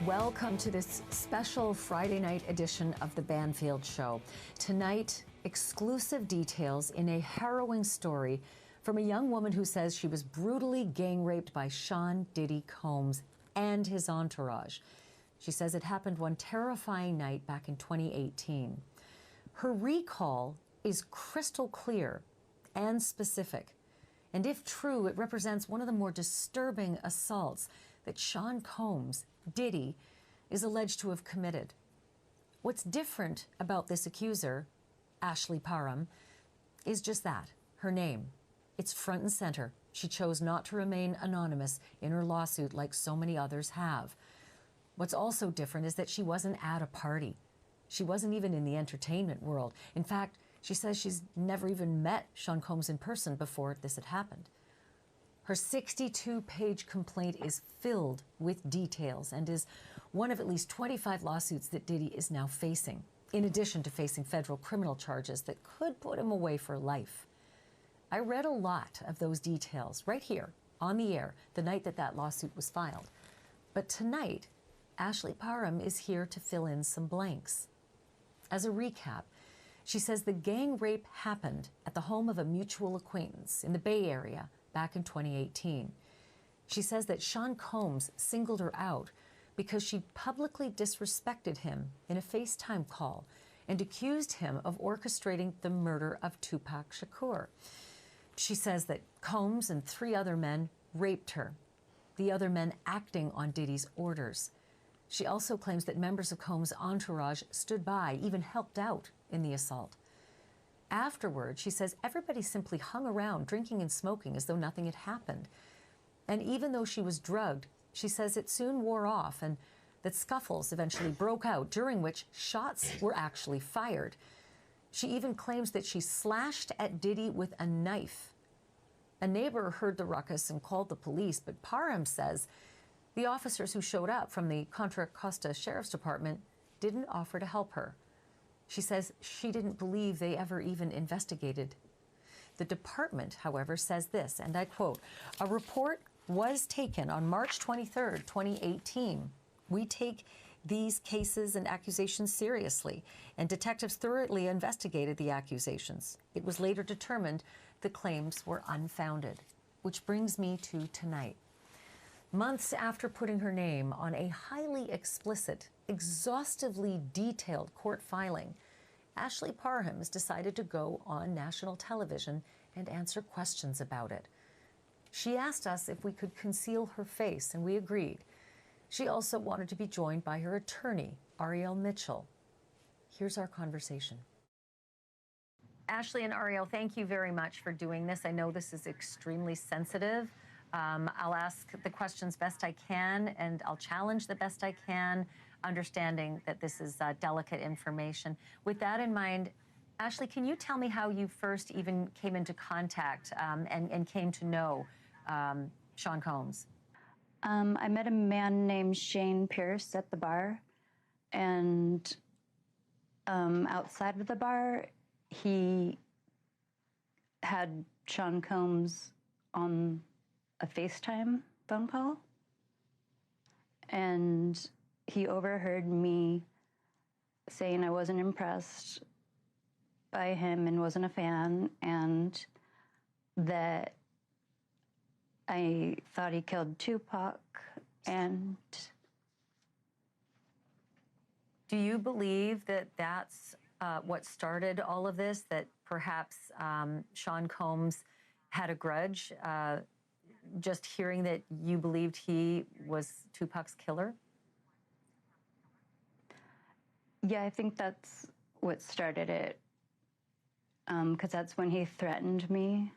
Welcome to this special Friday night edition of the Banfield Show. Tonight, exclusive details in a harrowing story from a young woman who says she was brutally gang raped by Sean Diddy Combs and his entourage. She says it happened one terrifying night back in 2018. Her recall is crystal clear and specific. And if true, it represents one of the more disturbing assaults that Sean Combs, Diddy, is alleged to have committed. What's different about this accuser, Ashley Parham, is just that, her name. It's front and center. She chose not to remain anonymous in her lawsuit like so many others have. What's also different is that she wasn't at a party. She wasn't even in the entertainment world. In fact, she says she's never even met Sean Combs in person before this had happened. Her 62-page complaint is filled with details and is one of at least 25 lawsuits that Diddy is now facing, in addition to facing federal criminal charges that could put him away for life. I read a lot of those details right here on the air the night that lawsuit was filed. But tonight, Ashley Parham is here to fill in some blanks. As a recap, she says the gang rape happened at the home of a mutual acquaintance in the Bay Area back in 2018. She says that Sean Combs singled her out because she publicly disrespected him in a FaceTime call and accused him of orchestrating the murder of Tupac Shakur. She says that Combs and 3 other men raped her, the other men acting on Diddy's orders. She also claims that members of Combs' entourage stood by, even helped out in the assault. Afterward, she says everybody simply hung around drinking and smoking as though nothing had happened. And even though she was drugged, she says it soon wore off and that scuffles eventually broke out, during which shots were actually fired. She even claims that she slashed at Diddy with a knife. A neighbor heard the ruckus and called the police, but Parham says the officers who showed up from the Contra Costa Sheriff's Department didn't offer to help her. She says she didn't believe they ever even investigated. The department, however, says this, and I quote, "A report was taken on March 23rd, 2018. We take these cases and accusations seriously, and detectives thoroughly investigated the accusations. It was later determined the claims were unfounded." Which brings me to tonight. Months after putting her name on a highly explicit, exhaustively detailed court filing, Ashley Parham has decided to go on national television and answer questions about it. She asked us if we could conceal her face, and we agreed. She also wanted to be joined by her attorney, Ariel Mitchell. Here's our conversation. Ashley and Ariel, thank you very much for doing this. I know this is extremely sensitive. I'll ask the questions best I can, and I'll challenge the best I can, understanding that this is delicate information. With that in mind, Ashley, can you tell me how you first even came into contact and came to know Sean Combs? I met a man named Shane Pierce at the bar, and outside of the bar, he had Sean Combs on a FaceTime phone call, and he overheard me saying I wasn't impressed by him and wasn't a fan, and that I thought he killed Tupac. And do you believe that that's what started all of this, that perhaps Sean Combs had a grudge, just hearing that you believed he was Tupac's killer? Yeah, I think that's what started it, because that's when he threatened me,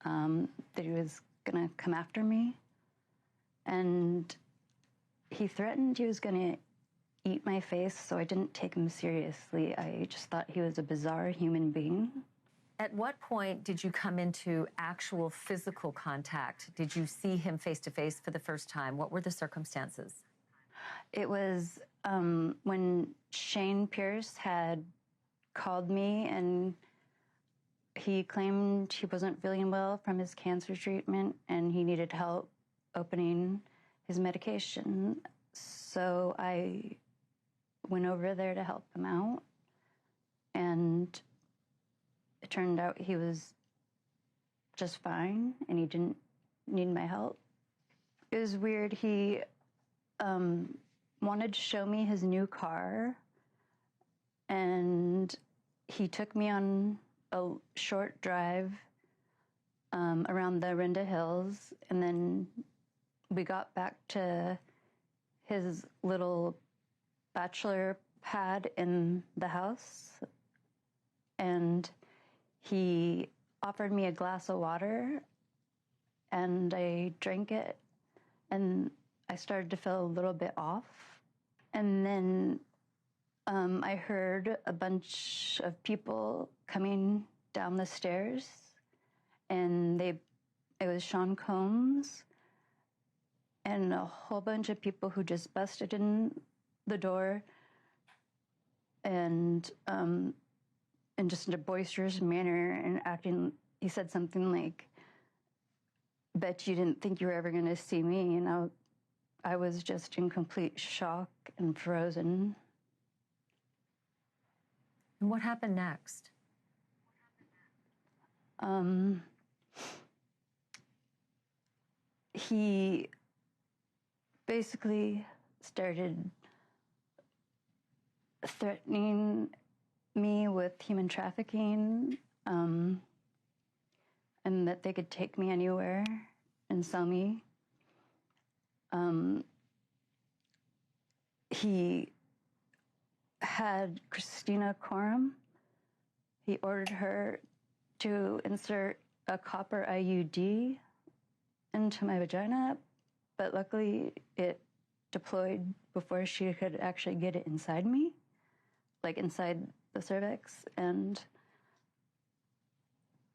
that he was going to come after me. And he threatened he was going to eat my face, so I didn't take him seriously. I just thought he was a bizarre human being. At what point did you come into actual physical contact? Did you see him face-to-face for the first time? What were the circumstances? It was when Shane Pierce had called me, and he claimed he wasn't feeling well from his cancer treatment and he needed help opening his medication. So I went over there to help him out, and it turned out he was just fine and he didn't need my help. It was weird. He wanted to show me his new car, and he took me on a short drive around the Renda Hills, and then we got back to his little bachelor pad in the house, and he offered me a glass of water, and I drank it, and I started to feel a little bit off. And then I heard a bunch of people coming down the stairs, and it was Sean Combs and a whole bunch of people who just busted in the door and in just in a boisterous manner and acting. He said something like, "Bet you didn't think you were ever going to see me." And I was just in complete shock and frozen. And what happened next? He basically started threatening me with human trafficking, and that they could take me anywhere and sell me. He had Christina Parham. He ordered her to insert a copper IUD into my vagina, but luckily it deployed before she could actually get it inside me, like inside the cervix. And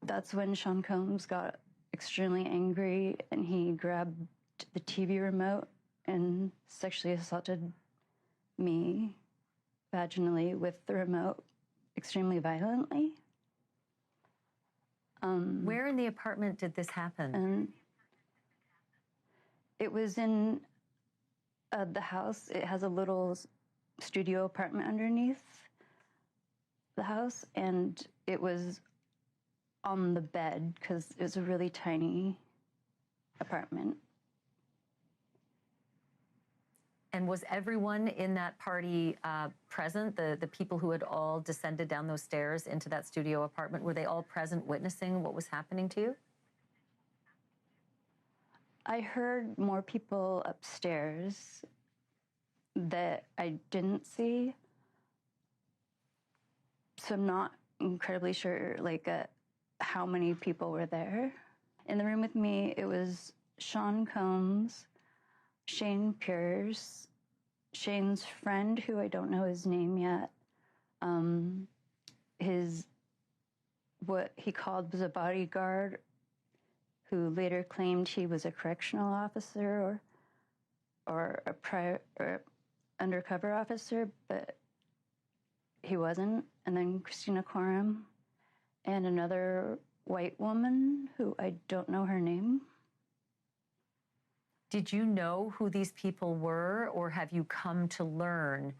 that's when Sean Combs got extremely angry, and he grabbed the TV remote and sexually assaulted me vaginally with the remote extremely violently. Where in the apartment did this happen? And it was in the house. It has a little studio apartment underneath the house, and it was on the bed because it was a really tiny apartment. And was everyone in that party present? The people who had all descended down those stairs into that studio apartment, were they all present witnessing what was happening to you? I heard more people upstairs that I didn't see. So I'm not incredibly sure how many people were there. In the room with me, it was Sean Combs, Shane Pierce, Shane's friend, who I don't know his name yet, what he called was a bodyguard, who later claimed he was a correctional officer or undercover officer, but he wasn't. And then Christina Parham and another white woman who I don't know her name. Did you know who these people were, or have you come to learn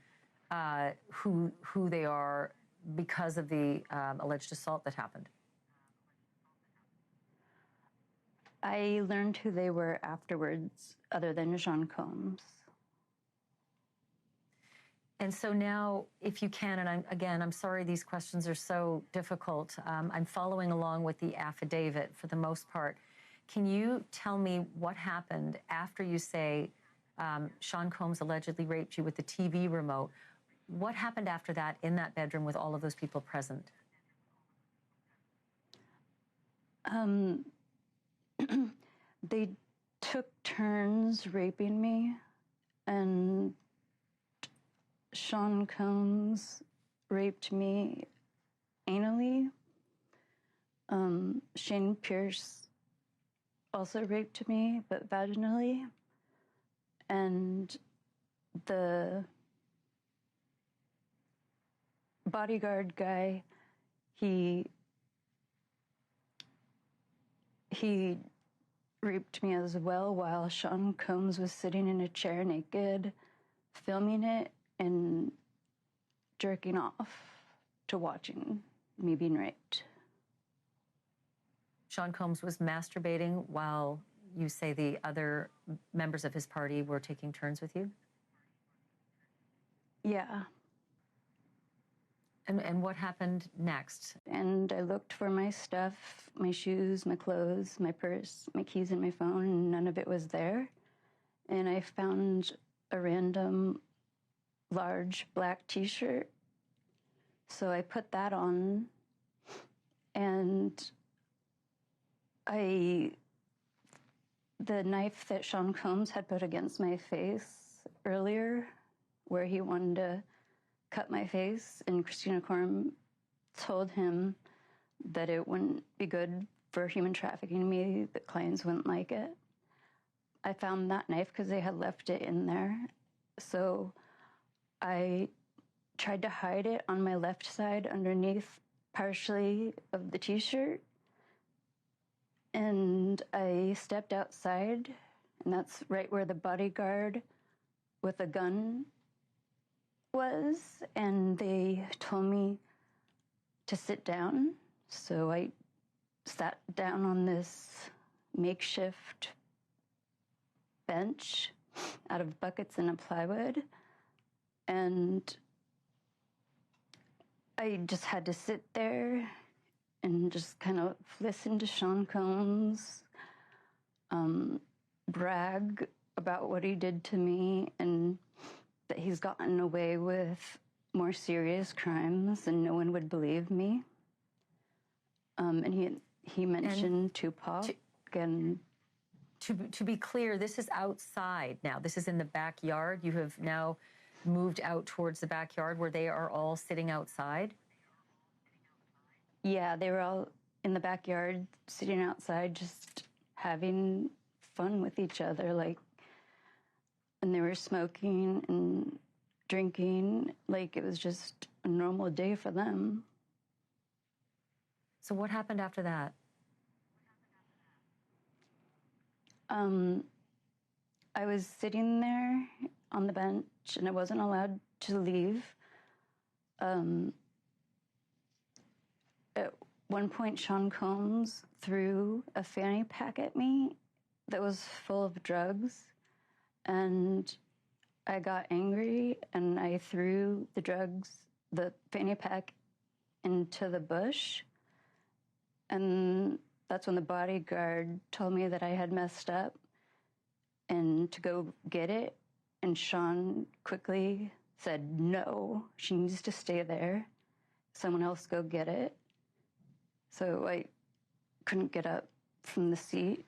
who they are because of the alleged assault that happened? I learned who they were afterwards, other than Sean Combs. And so now, if you can, and I'm sorry these questions are so difficult. I'm following along with the affidavit for the most part. Can you tell me what happened after you say Sean Combs allegedly raped you with the TV remote? What happened after that in that bedroom with all of those people present? They took turns raping me, and Sean Combs raped me anally. Shane Pierce also raped me, but vaginally. And the bodyguard guy, he raped me as well while Sean Combs was sitting in a chair naked, filming it and jerking off to watching me being raped. Sean Combs was masturbating while you say the other members of his party were taking turns with you? Yeah. And what happened next? And I looked for my stuff, my shoes, my clothes, my purse, my keys, and my phone, and none of it was there. And I found a random large black t-shirt. So I put that on, and the knife that Sean Combs had put against my face earlier, where he wanted to cut my face, and Christina Coram told him that it wouldn't be good for human trafficking me, that clients wouldn't like it. I found that knife because they had left it in there. So I tried to hide it on my left side underneath partially of the t-shirt. And I stepped outside, and that's right where the bodyguard with a gun was, and they told me to sit down. So I sat down on this makeshift bench out of buckets and a plywood, and I just had to sit there and just kind of listen to Sean Combs brag about what he did to me, and that he's gotten away with more serious crimes and no one would believe me. And he mentioned Tupac. And to be clear, this is outside now. This is in the backyard. You have now moved out towards the backyard where they are all sitting outside? Yeah, they were all in the backyard sitting outside just having fun with each other, like, and they were smoking and drinking like it was just a normal day for them. So what happened after that? I was sitting there on the bench and I wasn't allowed to leave. At one point, Sean Combs threw a fanny pack at me that was full of drugs, and I got angry and I threw the fanny pack into the bush, and that's when the bodyguard told me that I had messed up and to go get it, and Sean quickly said, no, she needs to stay there. Someone else go get it. So I couldn't get up from the seat.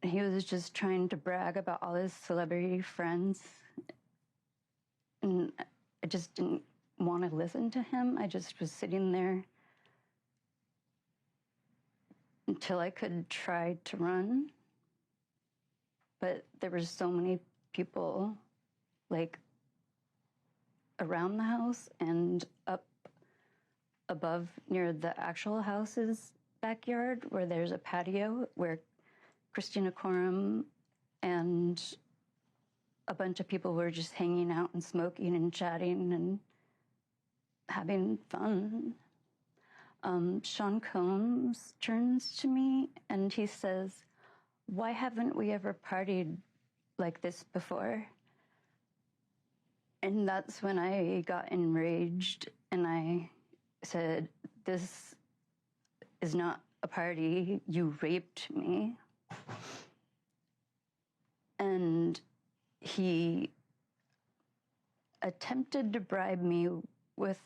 He was just trying to brag about all his celebrity friends. And I just didn't want to listen to him. I just was sitting there until I could try to run. But there were so many people, like, around the house and up above near the actual house's backyard, where there's a patio where Christina Coram and a bunch of people were just hanging out and smoking and chatting and having fun. Sean Combs turns to me and he says, why haven't we ever partied like this before? And that's when I got enraged and I said, this is not a party, you raped me. And he attempted to bribe me with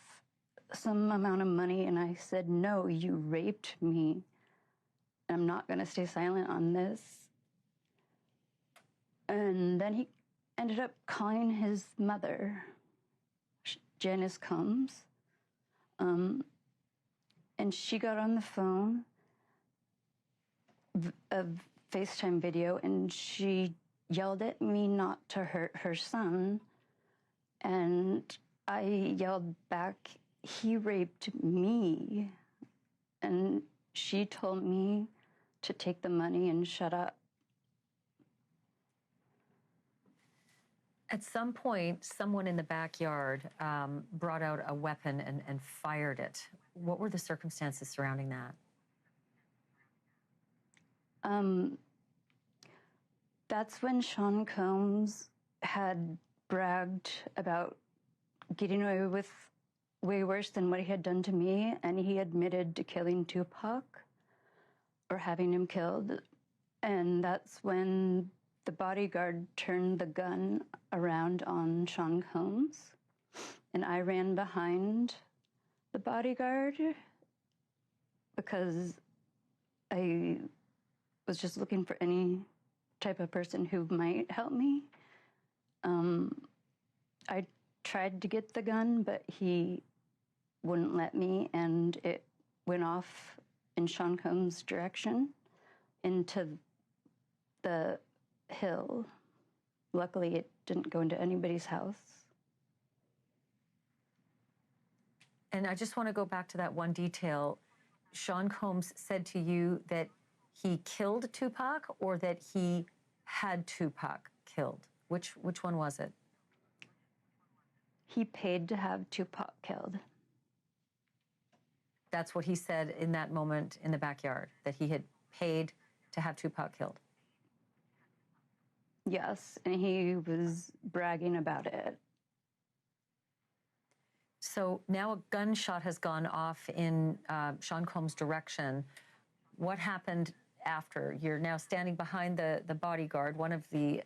some amount of money, and I said, no, you raped me. I'm not going to stay silent on this. And then he ended up calling his mother, Janice Combs, and she got on the phone, a FaceTime video, and she yelled at me not to hurt her son. And I yelled back, he raped me. And she told me to take the money and shut up. At some point, someone in the backyard brought out a weapon and fired it. What were the circumstances surrounding that? That's when Sean Combs had bragged about getting away with way worse than what he had done to me, and he admitted to killing Tupac or having him killed. And that's when the bodyguard turned the gun around on Sean Combs, and I ran behind the bodyguard because I was just looking for any type of person who might help me. I tried to get the gun, but he wouldn't let me, and it went off in Sean Combs' direction into the hill. Luckily, it didn't go into anybody's house. And I just want to go back to that one detail. Sean Combs said to you that he killed Tupac or that he had Tupac killed? Which one was it? He paid to have Tupac killed. That's what he said in that moment in the backyard, that he had paid to have Tupac killed. Yes, and he was bragging about it. So now a gunshot has gone off in Sean Combs' direction. What happened after? You're now standing behind the bodyguard, one of the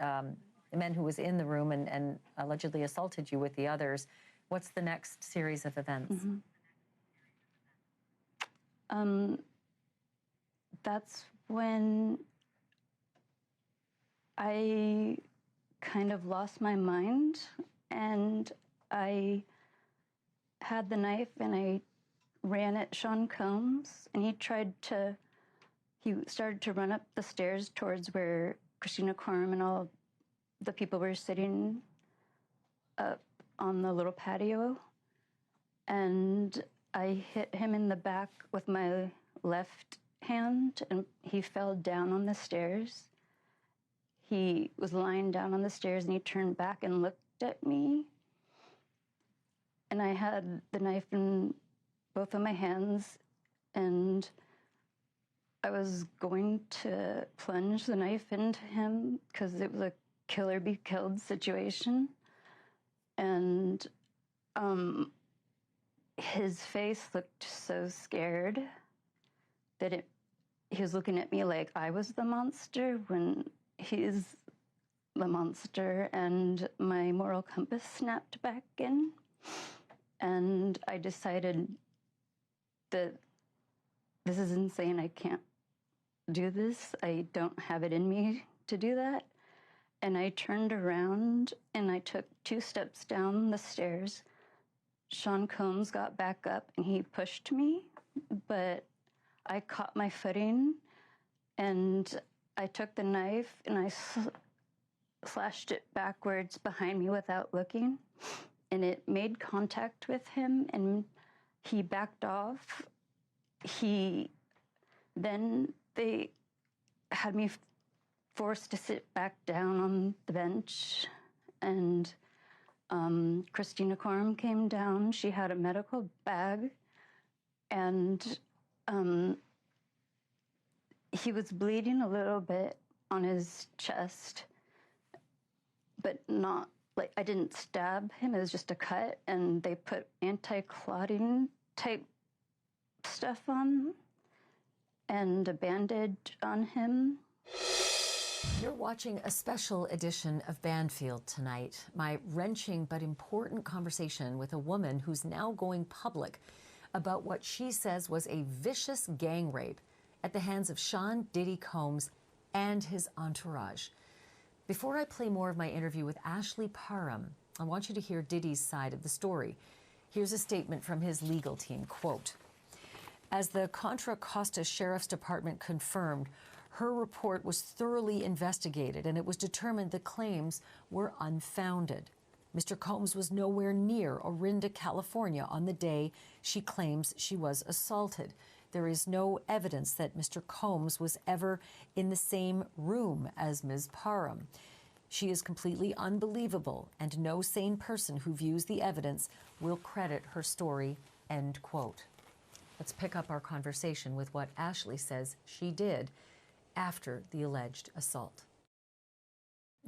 men who was in the room and allegedly assaulted you with the others. What's the next series of events? That's when I kind of lost my mind, and I had the knife and I ran at Sean Combs, and he started to run up the stairs towards where Christina Quorum and all the people were sitting up on the little patio, and I hit him in the back with my left hand, and he fell down on the stairs. He was lying down on the stairs, and he turned back and looked at me, and I had the knife in both of my hands, and I was going to plunge the knife into him because it was a kill or be killed situation. And his face looked so scared that he was looking at me like I was the monster when he's the monster, and my moral compass snapped back in. And I decided that this is insane. I can't do this. I don't have it in me to do that. And I turned around and I took 2 steps down the stairs. Sean Combs got back up and he pushed me, but I caught my footing and I took the knife and I slashed it backwards behind me without looking, and it made contact with him and he backed off. They had me forced to sit back down on the bench, and Christina Quorum came down. She had a medical bag, and he was bleeding a little bit on his chest, but not, like, I didn't stab him, it was just a cut, and they put anti-clotting type stuff on and a bandage on him. You're watching a special edition of Banfield tonight. My wrenching but important conversation with a woman who's now going public about what she says was a vicious gang rape at the hands of Sean Diddy Combs and his entourage. Before I play more of my interview with Ashley Parham, I want you to hear Diddy's side of the story. Here's a statement from his legal team, quote, "As the Contra Costa Sheriff's Department confirmed, her report was thoroughly investigated and it was determined the claims were unfounded. Mr. Combs was nowhere near Orinda, California on the day she claims she was assaulted. there is no evidence that Mr. Combs was ever in the same room as Ms. Parham. She is completely unbelievable, and no sane person who views the evidence will credit her story, end quote. Let's pick up our conversation with what Ashley says she did after the alleged assault.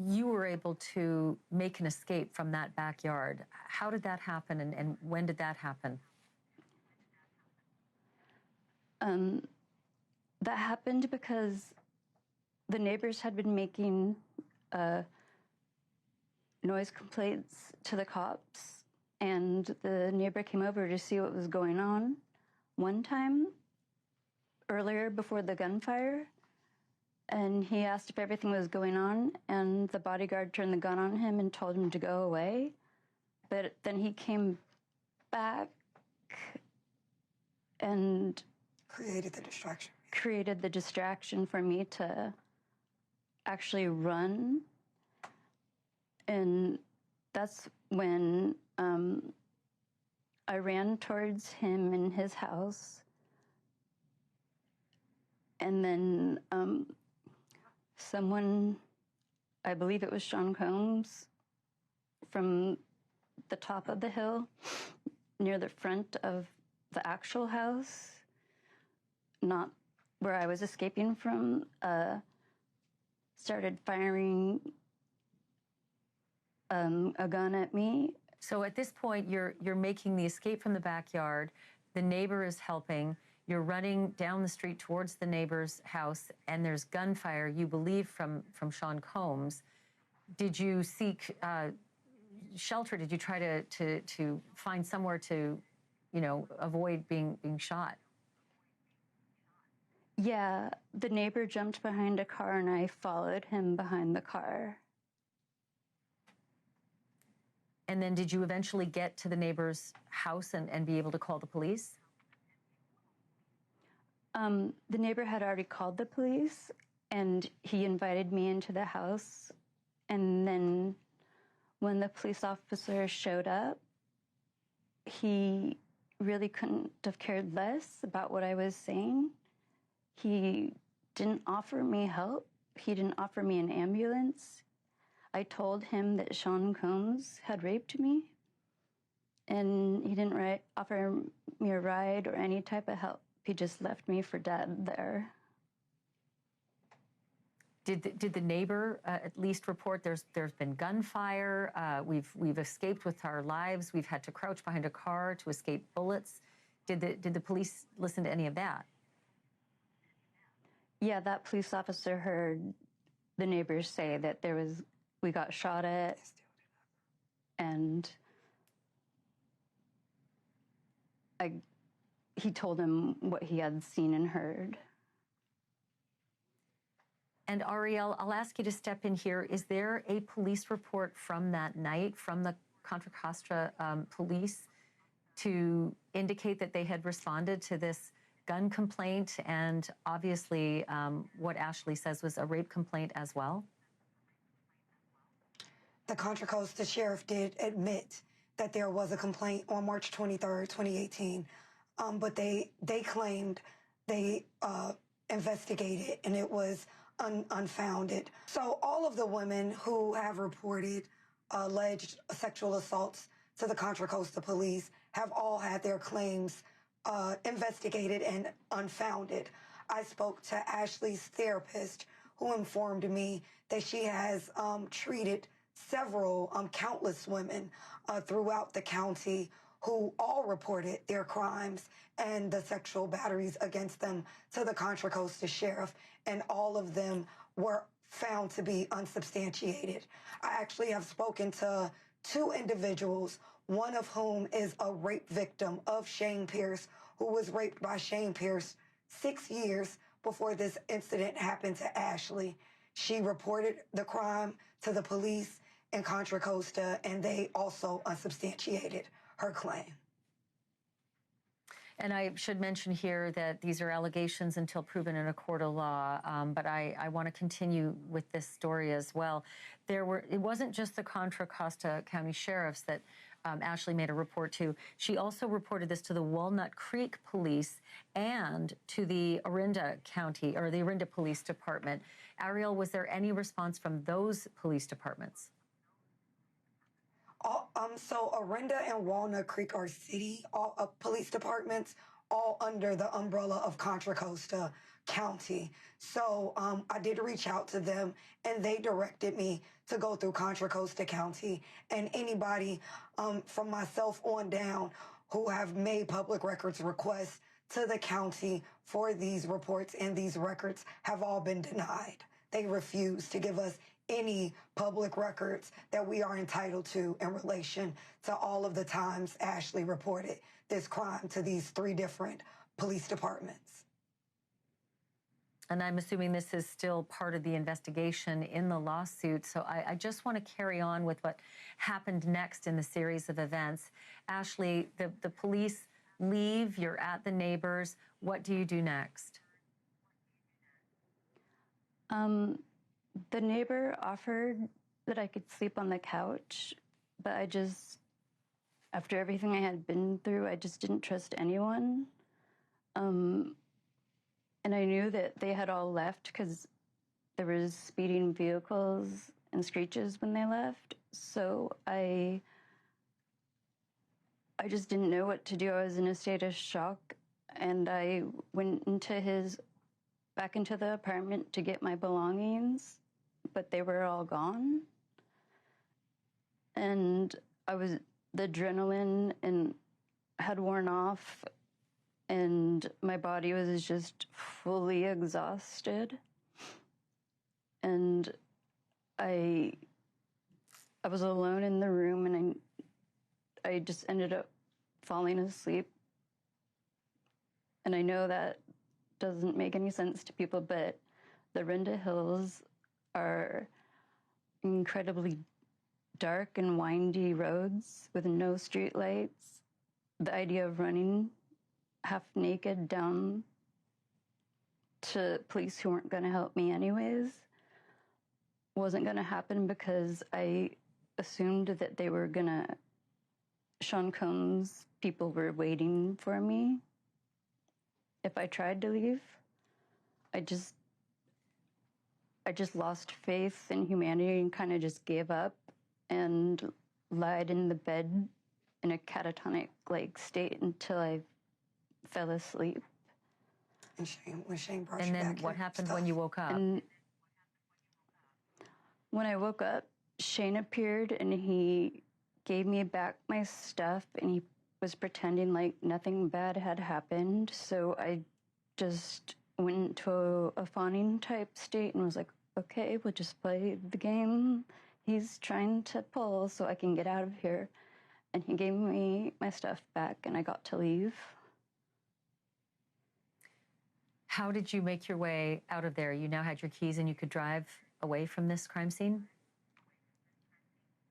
You were able to make an escape from that backyard. How did that happen, and when did that happen? That happened because the neighbors had been making noise complaints to the cops, and the neighbor came over to see what was going on one time earlier before the gunfire, and he asked if everything was going on, and the bodyguard turned the gun on him and told him to go away. But then he came back and created the distraction. Created the distraction for me to actually run. And that's when I ran towards him in his house. And then someone, I believe it was Sean Combs, from the top of the hill near the front of the actual house, not where I was escaping from, started firing a gun at me. So at this point, you're making the escape from the backyard. The neighbor is helping. You're running down the street towards the neighbor's house, and there's gunfire, you believe, from Sean Combs. Did you seek shelter? Did you try to find somewhere to, avoid being shot? Yeah, the neighbor jumped behind a car, and I followed him behind the car. And then did you eventually get to the neighbor's house and be able to call the police? The neighbor had already called the police, and he invited me into the house. And then when the police officer showed up, he really couldn't have cared less about what I was saying. He didn't offer me help. He didn't offer me an ambulance. I told him that Sean Combs had raped me, and he didn't offer me a ride or any type of help. He just left me for dead there. Did the neighbor at least report there's been gunfire? We've escaped with our lives. We've had to crouch behind a car to escape bullets. Did the police listen to any of that? Yeah, that police officer heard the neighbors say that we got shot at, and he told him what he had seen and heard. And Ariel, I'll ask you to step in here. Is there a police report from that night from the Contra Costa police to indicate that they had responded to this gun complaint and obviously what Ashley says was a rape complaint as well? The Contra Costa sheriff did admit that there was a complaint on March 23rd, 2018, but they claimed they investigated and it was unfounded. So all of the women who have reported alleged sexual assaults to the Contra Costa police have all had their claims investigated and unfounded. I spoke to Ashley's therapist, who informed me that she has treated several, countless women throughout the county who all reported their crimes and the sexual batteries against them to the Contra Costa sheriff, and all of them were found to be unsubstantiated. I actually have spoken to two individuals, one of whom is a rape victim of Shane Pierce, who was raped by Shane Pierce 6 years before this incident happened to Ashley. She reported the crime to the police in Contra Costa, and they also unsubstantiated her claim. And I should mention here that these are allegations until proven in a court of law, but I want to continue with this story as well. It wasn't just the Contra Costa County sheriffs that Ashley made a report to. She also reported this to the Walnut Creek Police and to the Orinda County, or the Orinda Police Department. Ariel, was there any response from those police departments? So Orinda and Walnut Creek are city police departments, all under the umbrella of Contra Costa County. So I did reach out to them, and they directed me to go through Contra Costa County. And anybody from myself on down who have made public records requests to the county for these reports and these records have all been denied. They refuse to give us any public records that we are entitled to in relation to all of the times Ashley reported this crime to these 3 different police departments. And I'm assuming this is still part of the investigation in the lawsuit. So I just want to carry on with what happened next in the series of events. Ashley, the police leave, you're at the neighbors. What do you do next? The neighbor offered that I could sleep on the couch, but I just, after everything I had been through, I just didn't trust anyone. And I knew that they had all left because there was speeding vehicles and screeches when they left. So I just didn't know what to do. I was in a state of shock, and I went back into the apartment to get my belongings, but they were all gone. And the adrenaline had worn off, and my body was just fully exhausted. And I was alone in the room, and I just ended up falling asleep. And I know that doesn't make any sense to people, but the Orinda Hills are incredibly dark and windy roads with no street lights. The idea of running half naked down to police who weren't going to help me anyways wasn't going to happen, because I assumed that they were going to, Sean Combs people were waiting for me if I tried to leave. I just lost faith in humanity and kind of just gave up and lied in the bed in a catatonic state until I fell asleep. And Shane brought you And then back what your happened stuff. when you woke up? And when I woke up, Shane appeared and he gave me back my stuff, and he was pretending like nothing bad had happened. So I just went into a fawning type state and was like, okay, we'll just play the game he's trying to pull so I can get out of here. And he gave me my stuff back, and I got to leave. How did you make your way out of there? You now had your keys and you could drive away from this crime scene?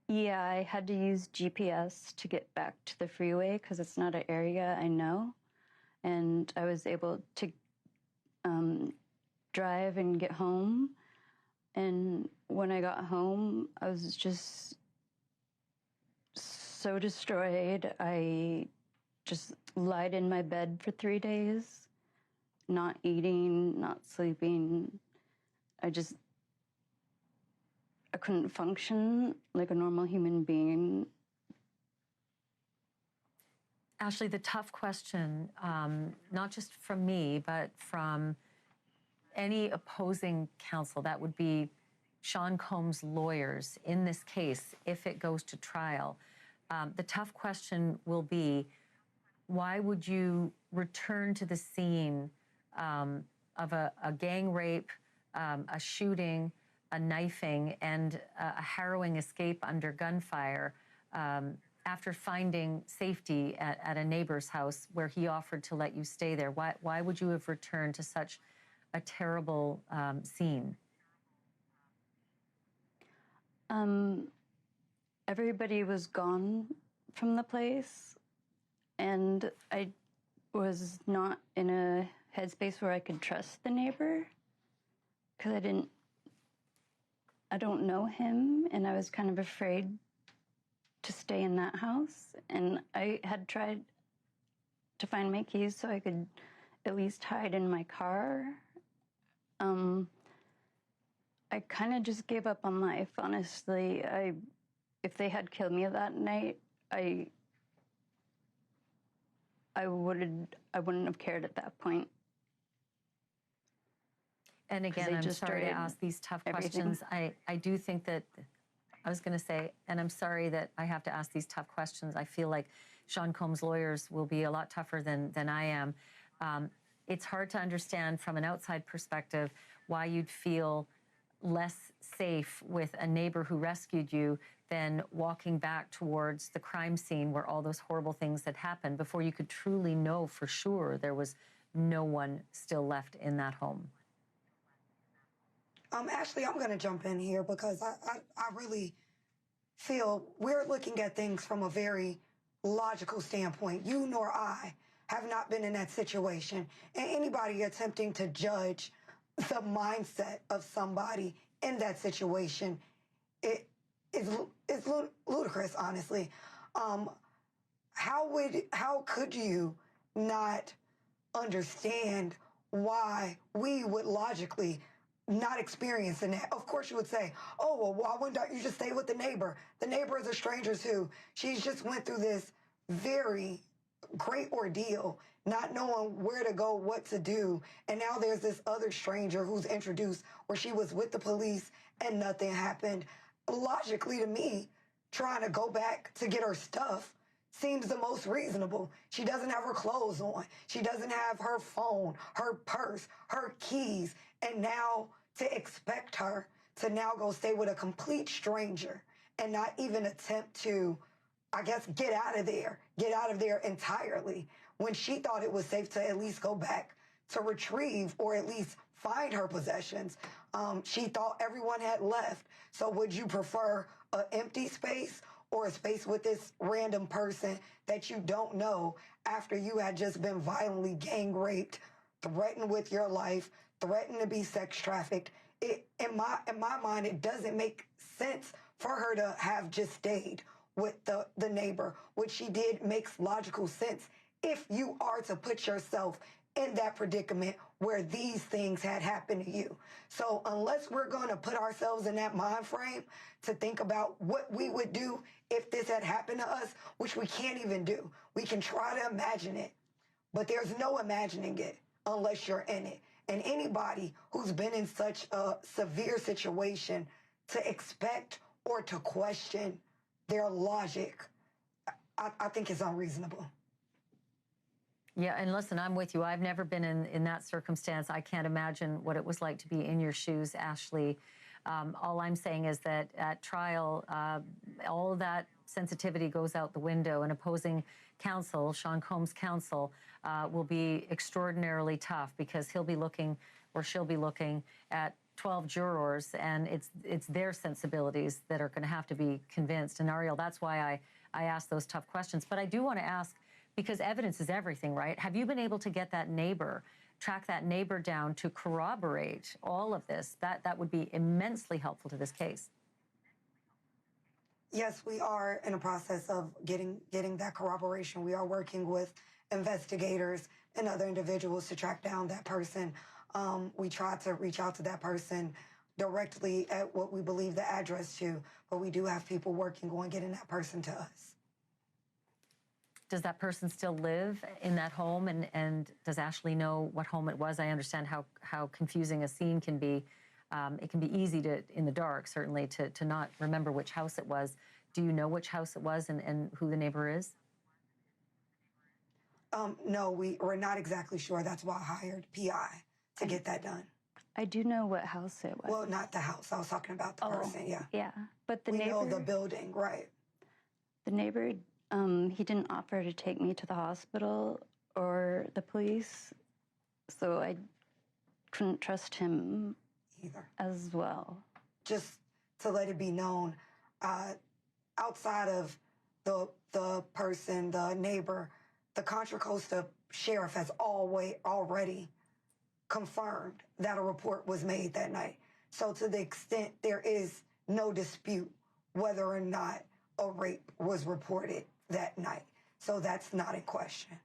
Yeah, I had to use GPS to get back to the freeway because it's not an area I know. And I was able to drive and get home. And when I got home, I was just so destroyed. I just lied in my bed for 3 days, not eating, not sleeping. I couldn't function like a normal human being. Ashley, the tough question, not just from me, but from any opposing counsel, that would be Sean Combs' lawyers in this case, if it goes to trial. The tough question will be, why would you return to the scene of a gang rape, a shooting, a knifing, and a harrowing escape under gunfire after finding safety at a neighbor's house where he offered to let you stay there? Why would you have returned to such a terrible scene? Everybody was gone from the place, and I was not in a headspace where I could trust the neighbor because I don't know him, and I was kind of afraid to stay in that house. And I had tried to find my keys so I could at least hide in my car. I kind of just gave up on life, honestly. If they had killed me that night, I wouldn't have cared at that point. And again, I'm sorry to ask these tough questions. I do think that, I was going to say, and I'm sorry that I have to ask these tough questions. I feel like Sean Combs' lawyers will be a lot tougher than I am. It's hard to understand from an outside perspective why you'd feel less safe with a neighbor who rescued you than walking back towards the crime scene where all those horrible things had happened before you could truly know for sure there was no one still left in that home. Ashley, I'm going to jump in here because I really feel we're looking at things from a very logical standpoint. You nor I have not been in that situation. And anybody attempting to judge the mindset of somebody in that situation, it is ludicrous, honestly. How could you not understand why we would logically not experiencing that? Of course you would say, oh, well, why wouldn't you just stay with the neighbor? The neighbor is a stranger too. She's just went through this very great ordeal, not knowing where to go, what to do. And now there's this other stranger who's introduced where she was with the police and nothing happened. Logically to me, trying to go back to get her stuff seems the most reasonable. She doesn't have her clothes on. She doesn't have her phone, her purse, her keys. And now to expect her to now go stay with a complete stranger and not even attempt to, I guess, get out of there entirely, when she thought it was safe to at least go back to retrieve or at least find her possessions. She thought everyone had left. So would you prefer an empty space or a space with this random person that you don't know after you had just been violently gang raped, threatened with your life, threatened to be sex trafficked? In my mind, it doesn't make sense for her to have just stayed with the neighbor. What she did makes logical sense if you are to put yourself in that predicament where these things had happened to you. So unless we're going to put ourselves in that mind frame to think about what we would do if this had happened to us, which we can't even do. We can try to imagine it, but there's no imagining it unless you're in it. And anybody who's been in such a severe situation, to expect or to question their logic, I think is unreasonable. Yeah, and listen, I'm with you. I've never been in that circumstance. I can't imagine what it was like to be in your shoes, Ashley. All I'm saying is that at trial, all of that sensitivity goes out the window, and opposing counsel, Sean Combs' counsel, will be extraordinarily tough because he'll be looking, or she'll be looking, at 12 jurors, and it's their sensibilities that are going to have to be convinced. And Ariel, that's why I asked those tough questions. But I do want to ask, because evidence is everything, right? Have you been able to get that neighbor, track that neighbor down to corroborate all of this? That would be immensely helpful to this case. Yes, we are in a process of getting that corroboration. We are working with investigators and other individuals to track down that person. We tried to reach out to that person directly at what we believe the address to, but we do have people working on getting that person to us. Does that person still live in that home, and does Ashley know what home it was? I understand how confusing a scene can be. It can be easy to, in the dark, certainly, to not remember which house it was. Do you know which house it was and who the neighbor is? No, we're not exactly sure. That's why I hired PI to get that done. I do know what house it was. Well, not the house. I was talking about the person, yeah. Yeah, but the we neighbor... know the building, right. The neighbor, he didn't offer to take me to the hospital or the police, so I couldn't trust him either as well. Just to let it be known, outside of the person, the neighbor, the Contra Costa sheriff has already confirmed that a report was made that night. So to the extent there is no dispute whether or not a rape was reported that night. So that's not in question.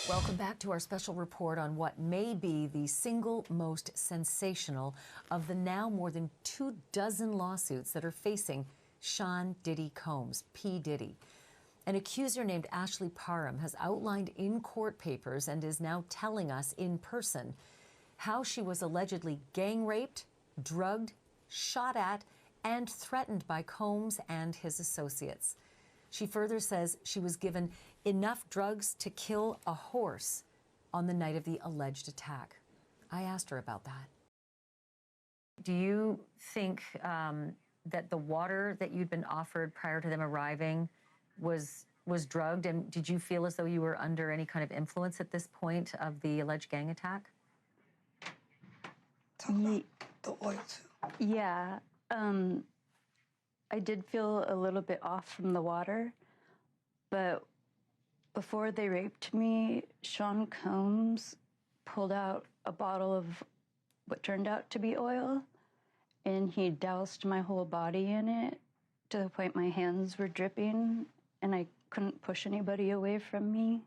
Welcome back to our special report on what may be the single most sensational of the now more than 24 lawsuits that are facing Sean Diddy Combs, P. Diddy. An accuser named Ashley Parham has outlined in court papers and is now telling us in person how she was allegedly gang raped, drugged, shot at, and threatened by Combs and his associates. She further says she was given enough drugs to kill a horse on the night of the alleged attack. I asked her about that. Do you think that the water that you'd been offered prior to them arriving was drugged? And did you feel as though you were under any kind of influence at this point of the alleged gang attack? Talk about the oil too. Yeah. I did feel a little bit off from the water, but before they raped me, Sean Combs pulled out a bottle of what turned out to be oil, and he doused my whole body in it to the point my hands were dripping, and I couldn't push anybody away from me.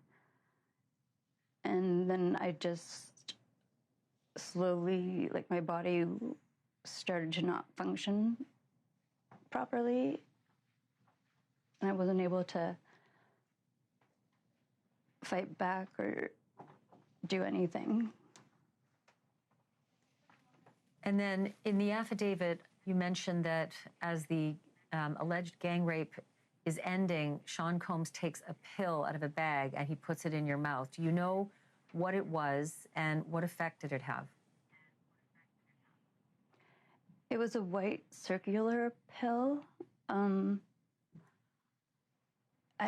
And then I just slowly, like, my body started to not function properly, and I wasn't able to fight back or do anything. And then in the affidavit, you mentioned that as the alleged gang rape is ending, Sean Combs takes a pill out of a bag and he puts it in your mouth. Do you know what it was and what effect did it have? It was a white circular pill. I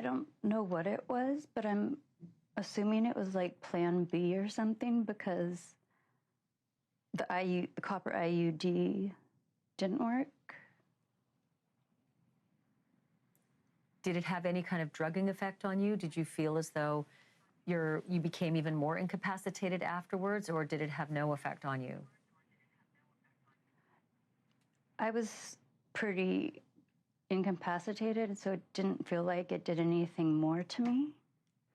don't know what it was, but I'm assuming it was like Plan B or something, because the copper IUD didn't work. Did it have any kind of drugging effect on you? Did you feel as though you became even more incapacitated afterwards, or did it have no effect on you? I was pretty incapacitated, so it didn't feel like it did anything more to me.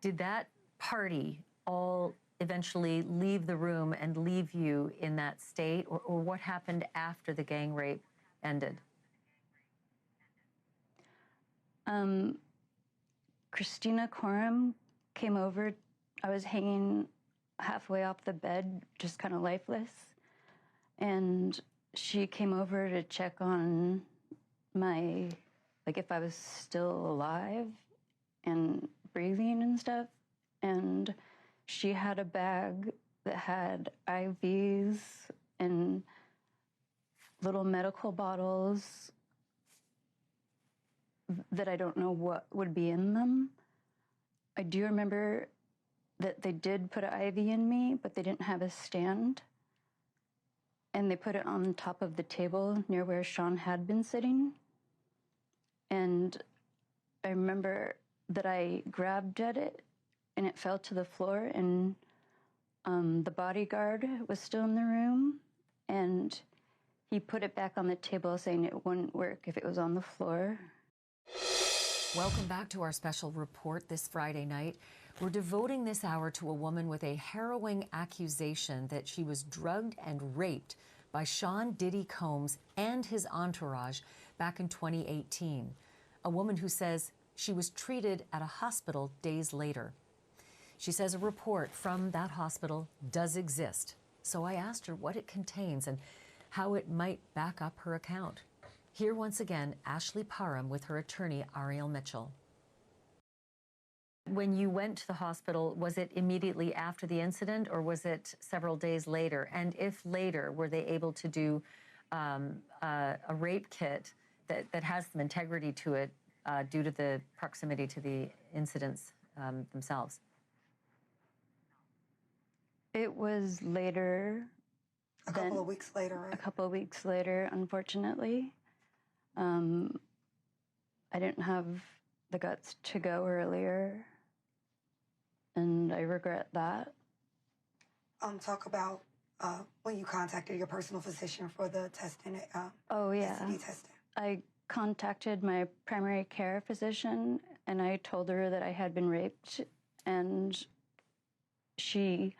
Did that party all eventually leave the room and leave you in that state, or what happened after the gang rape ended? Christina Parham came over. I was hanging halfway off the bed, just kind of lifeless, and she came over to check on my, like, if I was still alive and breathing and stuff. And she had a bag that had IVs and little medical bottles that I don't know what would be in them. I do remember that they did put an IV in me, but they didn't have a stand. And they put it on top of the table near where Sean had been sitting. And I remember that I grabbed at it and it fell to the floor, and the bodyguard was still in the room, and he put it back on the table saying it wouldn't work if it was on the floor. Welcome back to our special report this Friday night. We're devoting this hour to a woman with a harrowing accusation that she was drugged and raped by Sean Diddy Combs and his entourage back in 2018. A woman who says she was treated at a hospital days later. She says a report from that hospital does exist. So I asked her what it contains and how it might back up her account. Here once again, Ashley Parham with her attorney, Ariel Mitchell. When you went to the hospital, was it immediately after the incident, or was it several days later? And if later, were they able to do a rape kit that has some integrity to it due to the proximity to the incidents themselves? It was later. A couple of weeks later, right? A couple of weeks later, unfortunately. I didn't have the guts to go earlier, and I regret that. Talk about when you contacted your personal physician for the testing, Oh, yeah. STD testing. I contacted my primary care physician and I told her that I had been raped, and she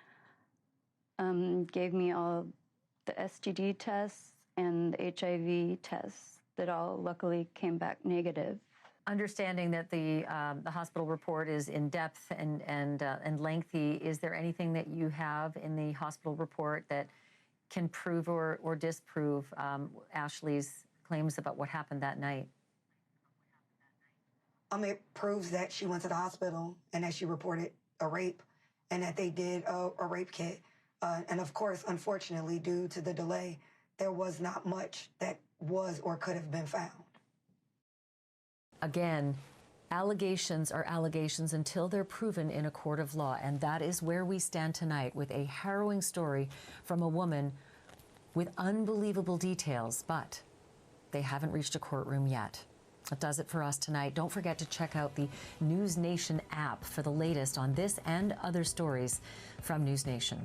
gave me all the STD tests and the HIV tests that all luckily came back negative. Understanding that the hospital report is in depth and lengthy, is there anything that you have in the hospital report that can prove or disprove Ashley's claims about what happened that night? It proves that she went to the hospital and that she reported a rape and that they did a rape kit. And of course, unfortunately, due to the delay, there was not much that was or could have been found. Again, allegations are allegations until they're proven in a court of law. And that is where we stand tonight, with a harrowing story from a woman with unbelievable details, but they haven't reached a courtroom yet. That does it for us tonight. Don't forget to check out the NewsNation app for the latest on this and other stories from NewsNation.